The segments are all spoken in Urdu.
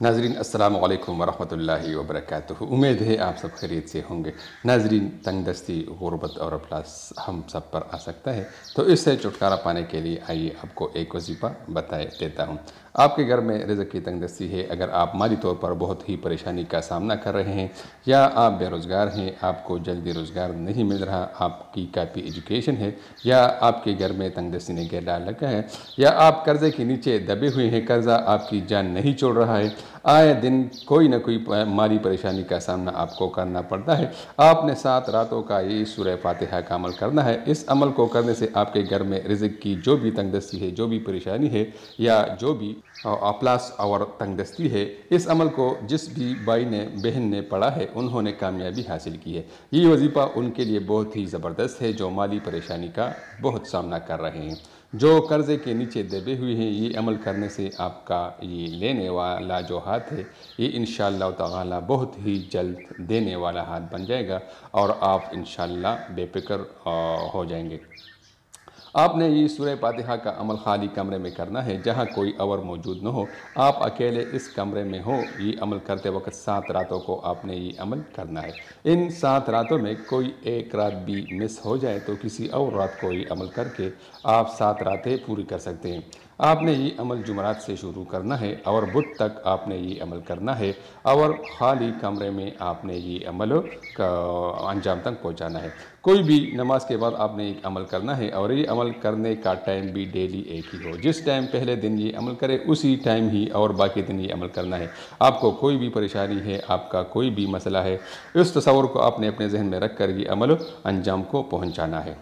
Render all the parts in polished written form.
ناظرین السلام علیکم ورحمۃ اللہ وبرکاتہ۔ امید ہے آپ سب خیریت سے ہوں گے۔ ناظرین، تنگ دستی، غربت اور افلاس ہم سب پر آ سکتا ہے، تو اس سے چھٹکارا پانے کے لیے آئیے آپ کو ایک وظیفہ بتائے دیتا ہوں۔ آپ کے گھر میں رزق کی تنگ دستی ہے، اگر آپ مالی طور پر بہت ہی پریشانی کا سامنا کر رہے ہیں، یا آپ بے روزگار ہیں، آپ کو جلدی روزگار نہیں مل رہا، آپ کی کافی ایجوکیشن ہے، یا آپ کے گھر میں تنگ دستی نے گھیر ڈال رکھا ہے، یا آپ قرضے کے نیچے دبے ہوئے ہیں، قرضہ آپ کی جان نہیں چھوڑ رہا ہے، آئے دن کوئی نہ کوئی مالی پریشانی کا سامنا آپ کو کرنا پڑتا ہے، آپ نے 7 راتوں کا یہ سورہ فاتحہ کا عمل کرنا ہے۔ اس عمل کو کرنے سے آپ کے گھر میں رزق کی جو بھی تنگ دستی ہے، جو بھی پریشانی ہے، یا جو بھی افلاس اور تنگ دستی ہے، اس عمل کو جس بھی بھائی نے، بہن نے پڑھا ہے، انہوں نے کامیابی حاصل کی ہے۔ یہ وظیفہ ان کے لیے بہت ہی زبردست ہے جو مالی پریشانی کا بہت سامنا کر رہے ہیں، جو قرضے کے نیچے دبے ہوئے ہیں۔ یہ عمل کرنے سے آپ کا یہ لینے والا جو ہاتھ ہے، یہ انشاءاللہ تعالی بہت ہی جلد دینے والا ہاتھ بن جائے گا، اور آپ انشاءاللہ بے فکر ہو جائیں گے۔ آپ نے یہ سورہ فاتحہ کا عمل خالی کمرے میں کرنا ہے، جہاں کوئی اور موجود نہ ہو، آپ اکیلے اس کمرے میں ہو۔ یہ عمل کرتے وقت 7 راتوں کو آپ نے یہ عمل کرنا ہے۔ ان 7 راتوں میں کوئی ایک رات بھی مس ہو جائے تو کسی اور رات کو یہ عمل کر کے آپ 7 راتیں پوری کر سکتے ہیں۔ آپ نے یہ عمل جمعرات سے شروع کرنا ہے اور بدھ تک آپ نے یہ عمل کرنا ہے، اور خالی کمرے میں آپ نے یہ عمل انجام تک پہنچانا ہے۔ کوئی بھی نماز کے بعد آپ نے ایک عمل کرنا ہے، اور یہ عمل کرنے کا ٹائم بھی ڈیلی ایک ہی ہو۔ جس ٹائم پہلے دن یہ عمل کرے اسی ٹائم ہی اور باقی دن یہ عمل کرنا ہے۔ آپ کو کوئی بھی پریشانی ہے، آپ کا کوئی بھی مسئلہ ہے، اس تصور کو آپ نے اپنے ذہن میں رکھ کر یہ عمل انجام کو پہنچانا ہے۔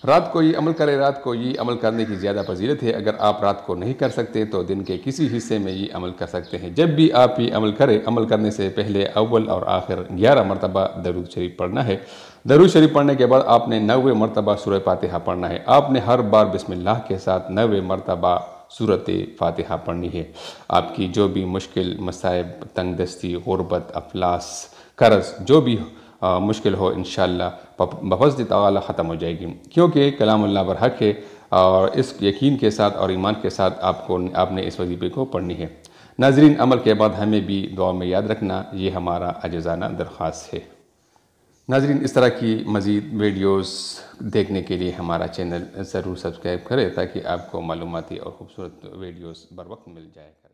رات کو یہ عمل کرے، رات کو یہ عمل کرنے کی زیادہ فضیلت ہے۔ اگر آپ رات کو نہیں کر سکتے تو دن کے کسی حصے میں یہ عمل کر سکتے ہیں۔ جب بھی آپ یہ عمل کریں، عمل کرنے سے پہلے اول اور آخر 11 مرتبہ درود شریف پڑھنا ہے۔ درود شریف پڑھنے کے بعد آپ نے 90 مرتبہ سورہ فاتحہ پڑھنا ہے۔ آپ نے ہر بار بسم اللہ کے ساتھ 90 مرتبہ سورۃ فاتحہ پڑھنی ہے۔ آپ کی جو بھی مشکل، مصائب، تنگ دستی، غربت، افلاس، قرض، جو بھی مشکل ہو، انشاءاللہ بفضل تعالی ختم ہو جائے گی، کیونکہ کلام اللہ برحق ہے، اور اس یقین کے ساتھ اور ایمان کے ساتھ آپ نے اس وظیفے کو پڑھنی ہے۔ ناظرین، عمل کے بعد ہمیں بھی دعا میں یاد رکھنا، یہ ہمارا عاجزانہ درخواست ہے۔ ناظرین، اس طرح کی مزید ویڈیوز دیکھنے کے لیے ہمارا چینل ضرور سبسکرائب کریں، تاکہ آپ کو معلوماتی اور خوبصورت ویڈیوز بر وقت مل جائے کریں۔